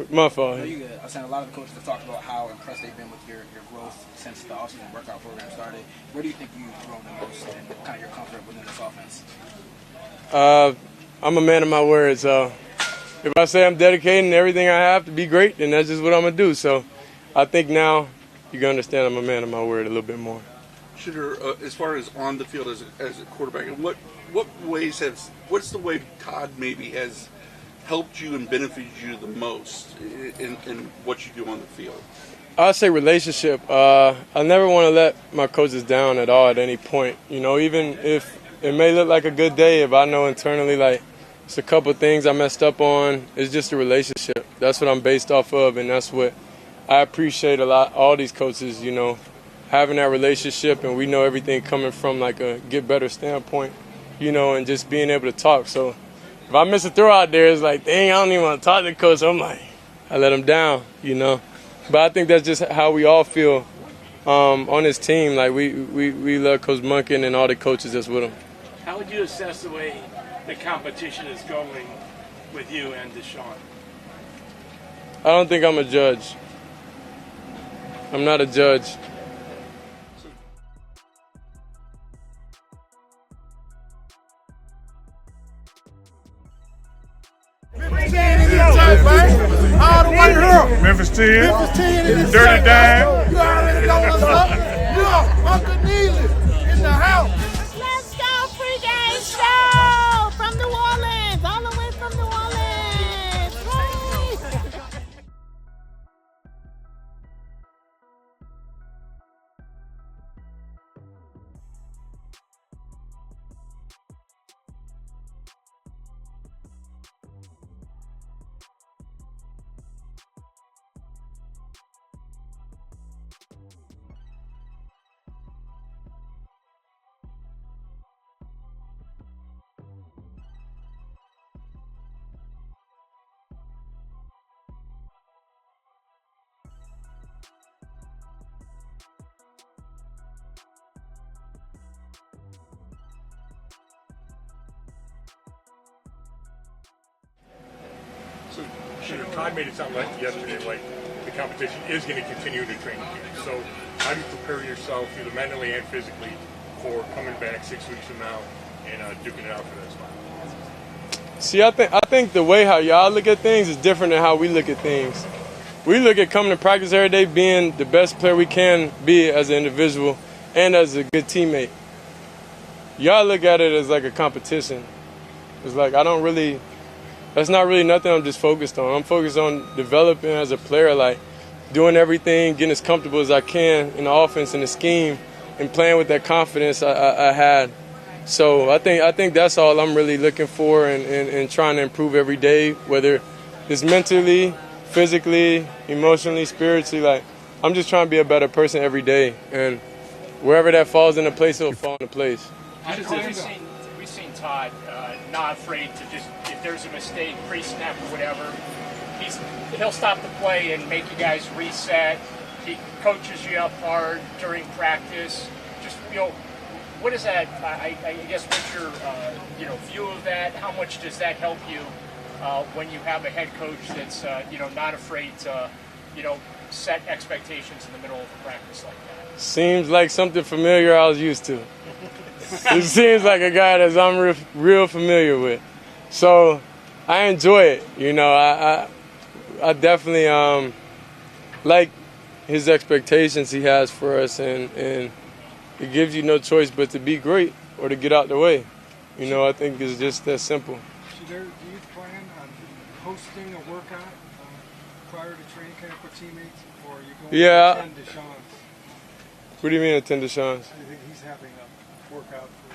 My fault. No, you good. I was saying a lot of the coaches have talked about how impressed they've been with your growth since the offseason workout program started. Where do you think you've grown the most and kind of your comfort within this offense? I'm a man of my word, so if I say I'm dedicating everything I have to be great, then that's just what I'm going to do. So I think now you can understand I'm a man of my word a little bit more. Shedeur, as far as on the field as a quarterback, what's the way Todd maybe has helped you and benefited you the most in what you do on the field? I'd say relationship. I never want to let my coaches down at all at any point. You know, even if it may look like a good day, if I know internally like it's a couple things I messed up on, it's just a relationship. That's what I'm based off of, and that's what I appreciate a lot. All these coaches, you know, having that relationship, and we know everything coming from like a get better standpoint, you know, and just being able to talk. So if I miss a throw out there, it's like, dang, I don't even want to talk to the coach. I'm like, I let him down, you know. But I think that's just how we all feel on this team. Like we love Coach Munkin and all the coaches that's with him. How would you assess the way the competition is going with you and Deshaun? I don't think I'm a judge. I'm not a judge. All the way here. Memphis 10. Memphis 10 in this Dirty Dime. You already know what's up. Yeah, Uncle Neely in the house. Let's go, pregame show from New Orleans, all the way from New Orleans. Hey. So, Todd made it sound like yesterday, like the competition is going to continue to training camp. So, how do you prepare yourself, either mentally and physically, for coming back 6 weeks from now and duking it out for that spot? See, I think the way how y'all look at things is different than how we look at things. We look at coming to practice every day, being the best player we can be as an individual and as a good teammate. Y'all look at it as like a competition. It's like that's not really nothing I'm just focused on. I'm focused on developing as a player, like doing everything, getting as comfortable as I can in the offense and the scheme, and playing with that confidence I had. So I think that's all I'm really looking for and trying to improve every day, whether it's mentally, physically, emotionally, spiritually. Like I'm just trying to be a better person every day, and wherever that falls into place, it'll fall into place. We've seen Todd not afraid to just, if there's a mistake, pre-snap or whatever, he'll stop the play and make you guys reset. He coaches you up hard during practice. Just, you know, what is that? I guess what's your view of that? How much does that help you when you have a head coach that's not afraid to set expectations in the middle of a practice like that? Seems like something familiar I was used to. It seems like a guy that I'm real familiar with. So I enjoy it. You know, I definitely like his expectations he has for us, and it gives you no choice but to be great or to get out the way. You know, I think it's just that simple. Shedeur, do you plan on hosting a workout prior to training camp with teammates, or are you going to attend Deshaun's? What do you mean attend Deshaun's? I think he's having a workout for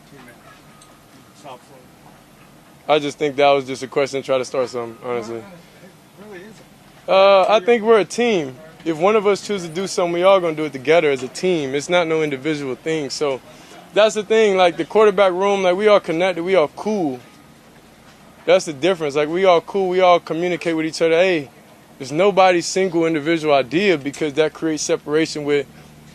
teammates in South Florida. I just think that was just a question to try to start something, honestly. No, it really isn't. I think we're a team. If one of us chooses to do something, we all going to do it together as a team. It's not no individual thing. So that's the thing. Like the quarterback room, like we all connected. We all cool. That's the difference. Like we all cool. We all communicate with each other. Hey, there's nobody's single individual idea, because that creates separation with,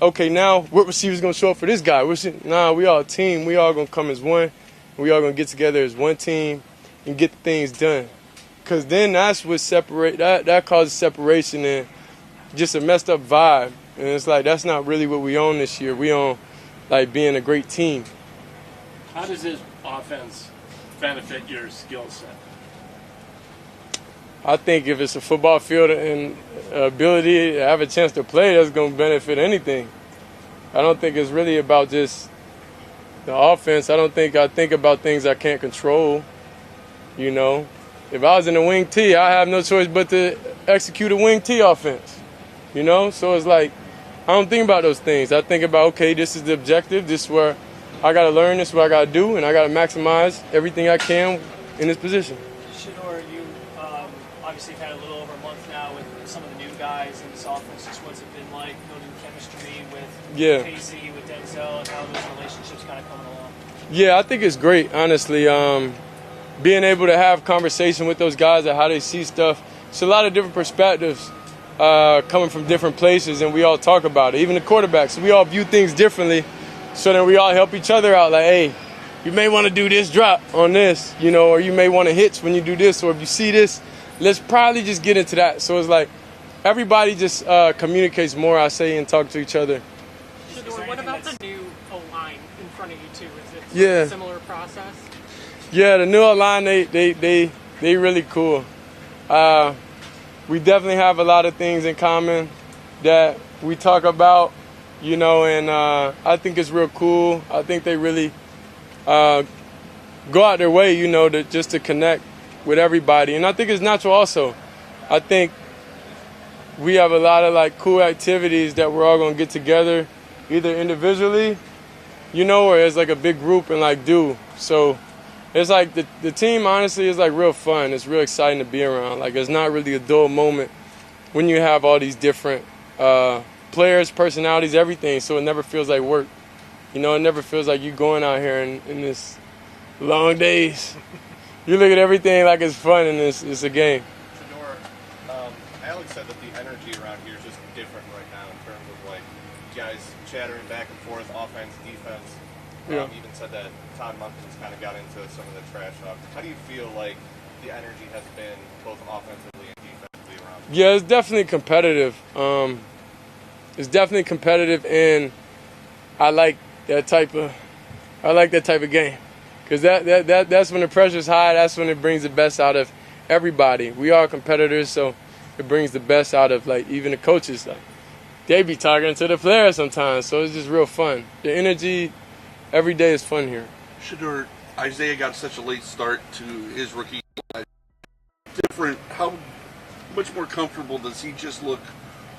okay, now what receiver's going to show up for this guy? Nah, we all a team. We all going to come as one. We all going to get together as one team and get things done. Because then that's what that causes separation and just a messed up vibe. And it's like, that's not really what we own this year. We own, like, being a great team. How does this offense benefit your skill set? I think if it's a football field and ability to have a chance to play, that's going to benefit anything. I don't think it's really about just the offense. I think about things I can't control, you know. If I was in a wing T, I have no choice but to execute a wing T offense, you know. So it's like, I don't think about those things. I think about, okay, this is the objective. This is where I got to learn. This is what I got to do, and I got to maximize everything I can in this position. Shedeur, you obviously have had a little over a month now with some of the new guys in this offense. Just what's it been like building chemistry with Casey, with Denzel, and how those relationships kind of coming along? Yeah, I think it's great, honestly. Being able to have conversation with those guys and how they see stuff. It's a lot of different perspectives coming from different places, and we all talk about it. Even the quarterbacks, we all view things differently, so then we all help each other out. Like, hey, you may want to do this drop on this, you know, or you may want to hitch when you do this, or if you see this, let's probably just get into that. So it's like everybody just communicates more, I say, and talk to each other. Shedeur, what about the new O-line in front of you, too? Is it a similar process? Yeah, the new line, they really cool. We definitely have a lot of things in common that we talk about, you know, and I think it's real cool. I think they really go out their way, you know, just to connect with everybody. And I think it's natural also. I think we have a lot of, like, cool activities that we're all going to get together, either individually, you know, or as, like, a big group and, like, do. So it's like the team, honestly, is like real fun. It's real exciting to be around. Like, it's not really a dull moment when you have all these different players, personalities, everything. So it never feels like work. You know, it never feels like you going out here in this long days. You look at everything like it's fun and it's a game. Shedeur, Alex said that the energy around here is just different right now in terms of, like, guys chattering back and forth, offense, defense. Even said that Todd Monken's kind of got into some of the trash talk. How do you feel like the energy has been both offensively and defensively around? Yeah, it's definitely competitive. It's definitely competitive, and I like that type of game, because that's when the pressure's high. That's when it brings the best out of everybody. We are competitors, so it brings the best out of, like, even the coaches. Like, they be talking to the players sometimes, so it's just real fun. The energy. Every day is fun here. Shedeur, Isaiah got such a late start to his rookie life. Different. How much more comfortable does he just look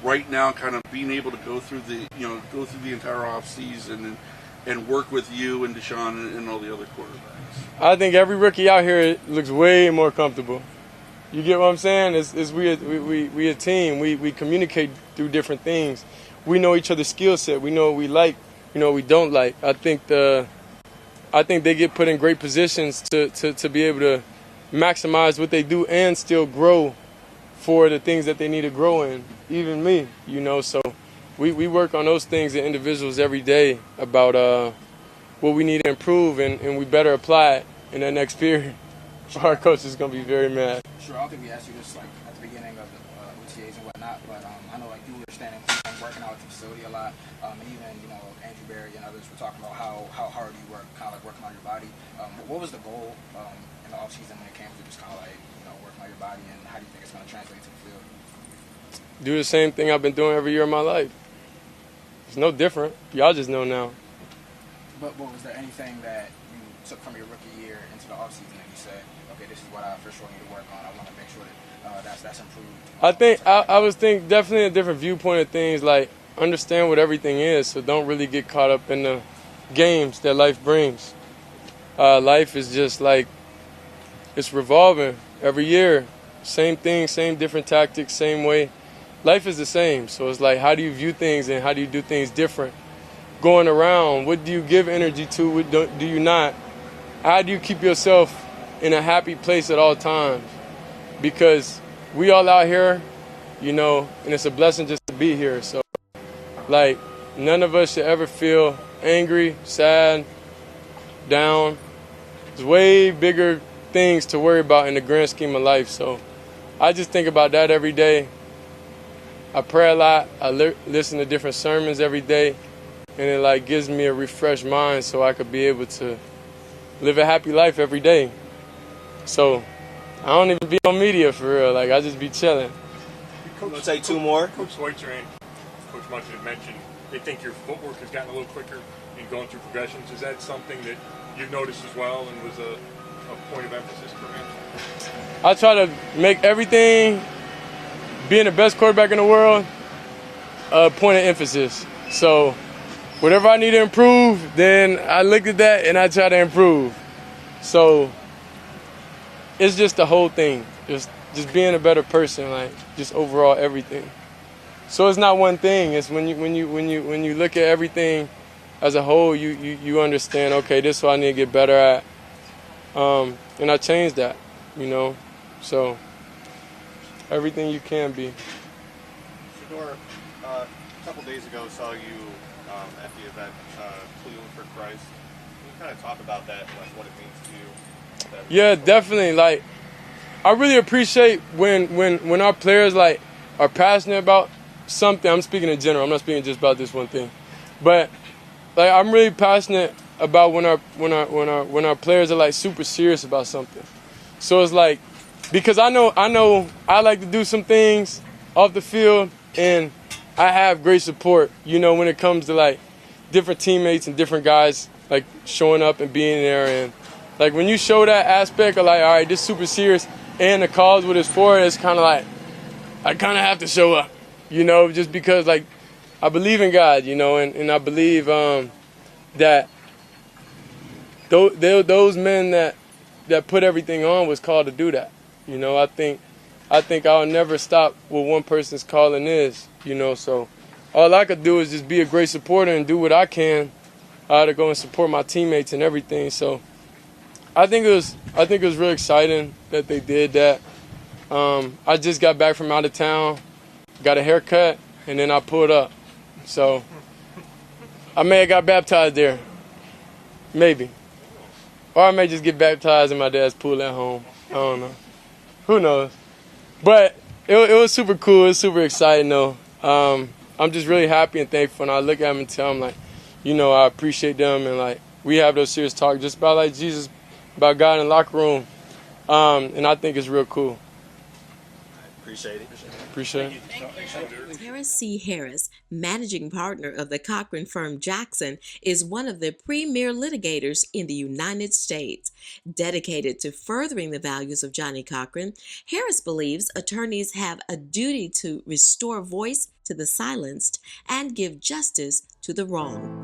right now, kind of being able to go through the entire off season and work with you and Deshaun and all the other quarterbacks? I think every rookie out here looks way more comfortable. You get what I'm saying? We a team. We communicate through different things. We know each other's skill set. We know what we like. You know, we don't like. I think they get put in great positions to be able to maximize what they do and still grow for the things that they need to grow in. Even me, you know. So we work on those things as individuals every day about what we need to improve, and we better apply it in that next period. Our coach is going to be very mad. Sure, I don't think we asked you this, like, at the beginning of the OTAs and whatnot, but I know, like, you were standing and working out at the facility a lot, and even, you know, Andrew Berry and others were talking about how hard you work, kind of like working on your body. What was the goal in the offseason when it came to just kind of, like, you know, working on your body, and how do you think it's going to translate to the field? Do the same thing I've been doing every year of my life. It's no different. Y'all just know now. But was there anything that you took from your rookie year into the offseason and you said, okay, this is what I for sure need to work on. I want to make sure that that's improved. I think I was thinking definitely a different viewpoint of things. Like, understand what everything is, so don't really get caught up in the games that life brings. Life is just like, it's revolving every year. Same thing, same different tactics, same way. Life is the same. So it's like, how do you view things and how do you do things different? Going around, what do you give energy to? What do you not? How do you keep yourself in a happy place at all times? Because we all out here, you know, and it's a blessing just to be here. So, like, none of us should ever feel angry, sad, down. There's way bigger things to worry about in the grand scheme of life. So I just think about that every day. I pray a lot. I listen to different sermons every day, and it like gives me a refreshed mind so I could be able to live a happy life every day. So I don't even be on media for real. Like, I just be chilling. We'll take two more. Coach Schweitzer and Coach Munson had mentioned they think your footwork has gotten a little quicker in going through progressions. Is that something that you've noticed as well and was a point of emphasis for him? I try to make everything, being the best quarterback in the world, a point of emphasis. So whatever I need to improve, then I look at that and I try to improve. So it's just the whole thing, just being a better person, like just overall everything. So it's not one thing. It's when you look at everything as a whole, you understand. Okay, this is what I need to get better at, and I changed that, you know. So everything you can be. Shedeur, a couple days ago saw you at the event Cleveland for Christ. Can you kind of talk about that, like what it means to you? Yeah, definitely. Like, I really appreciate when our players like are passionate about something. I'm speaking in general. I'm not speaking just about this one thing, but like I'm really passionate about when our players are like super serious about something. So it's like, because I know I like to do some things off the field, and I have great support, you know, when it comes to like different teammates and different guys like showing up and being there. And like when you show that aspect of like, all right, this is super serious, and the cause what it's for, it's kind of like I kind of have to show up, you know, just because like I believe in God, you know, and I believe that those men that put everything on was called to do that. You know, I think I'll never stop what one person's calling is, you know. So all I could do is just be a great supporter and do what I can to go and support my teammates and everything. So I think it was really exciting that they did that. I just got back from out of town, got a haircut, and then I pulled up. So I may have got baptized there, maybe. Or I may just get baptized in my dad's pool at home. I don't know. Who knows? But it was super cool. It was super exciting, though. I'm just really happy and thankful. And I look at them and tell them, like, you know, I appreciate them. And, like, we have those serious talks just about, like, Jesus, about God in the locker room. And I think it's real cool. Appreciate it. Appreciate it. Terrace C. Harris, managing partner of the Cochran firm Jackson, is one of the premier litigators in the United States. Dedicated to furthering the values of Johnny Cochran, Harris believes attorneys have a duty to restore voice to the silenced and give justice to the wrong.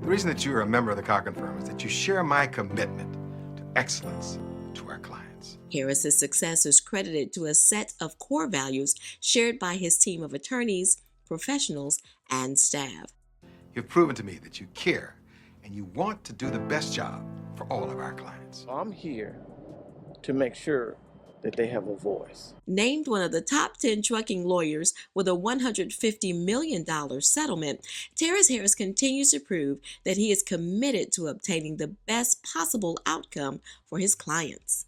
The reason that you are a member of the Cochran firm is that you share my commitment to excellence to our clients. Harris's success is credited to a set of core values shared by his team of attorneys, professionals, and staff. You've proven to me that you care and you want to do the best job for all of our clients. I'm here to make sure that they have a voice. Named one of the top 10 trucking lawyers with a $150 million settlement, Terrace Harris continues to prove that he is committed to obtaining the best possible outcome for his clients.